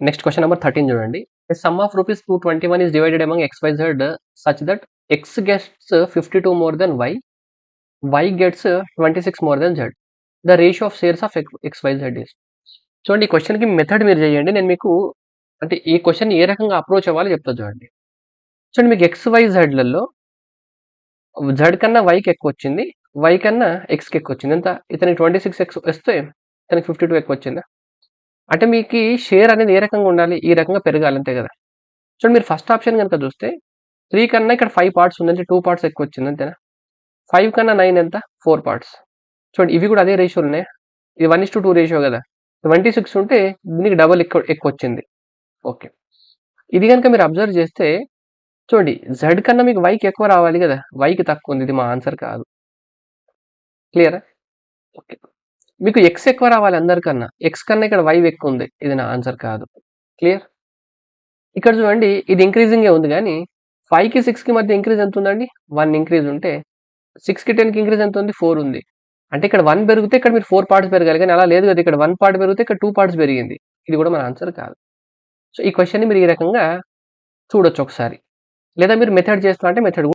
Next question number 13 చూడండి. A sum of rupees 221 is divided among XYZ such that X gets 52 more than Y gets 26 more than Z. The ratio of shares of XYZ is. చూడండి ఈ క్వెషన్‌కి method మీరు చేయండి. నేను మీకు అంటే ఈ question ఏ రకంగా అప్రోచ్ అవ్వాలో చెప్తా చూడండి. చూడండి మీకు XYZలలో Z కన్నా Yకి ఎక్కువొచ్చింది. Y కన్నా Xకి ఎక్కువొచ్చింది. ఎంత? ఇతనికి 26 వస్తే ఇతనికి 52 ఎక్కువొచ్చిందా? అంటే మీకి షేర్ అనేది ఏ రకంగా ఉండాలి? ఈ రకంగా పెరగాలి అంతే కదా! చూడండి మీరు ఫస్ట్ ఆప్షన్ గనుక చూస్తే 3 కన్నా ఇక్కడ 5 పార్ట్స్ ఉంది. అంటే 2 పార్ట్స్ ఎక్కువొచ్చింది అంతేనా? 5 కన్నా 9 ఎంత? 4 పార్ట్స్. చూడండి ఇవి కూడా అదే రేషియోలు ఉన్నాయి. ఇది 1:2 రేషియో కదా! 26 ఉంటే దీనికి డబుల్ ఎక్కువొచ్చింది. ఓకే. ఇది గనుక మీరు అబ్జర్వ్ చేస్తే చూడండి Z కన్నా మీకు Yకి ఎక్కువ రావాలి కదా! Yకి తక్కువ ఉంది. ఇది మా ఆన్సర్ కాదు. క్లియరా? ఓకే. మీకు X ఎక్కువ రావాలి అందరికన్నా. X కన్నా ఇక్కడ Y ఎక్కువ ఉంది. ఇది నా ఆన్సర్ కాదు. క్లియర్? ఇక్కడ చూడండి ఇది ఇంక్రీజింగే ఉంది గానీ 5కి 6కి మధ్య ఇంక్రీజ్ ఎంత ఉందండి? 1 ఇంక్రీజ్ ఉంటే 6కి 10కి ఇంక్రీజ్ ఎంత ఉంది? 4 ఉంది. అంటే ఇక్కడ 1 పెరిగితే ఇక్కడ మీరు 4 పార్ట్స్ పెరగాలి. కానీ అలా లేదు కదా! ఇక్కడ 1 పార్ట్ పెరిగితే ఇక్కడ 2 పార్ట్స్ పెరిగింది. ఇది కూడా మన ఆన్సర్ కాదు. సో, ఈ క్వెషన్‌ని మీరు ఈ రకంగా చూడొచ్చు ఒకసారి. లేదా మీరు మెథడ్ చేస్తా అంటే మెథడ్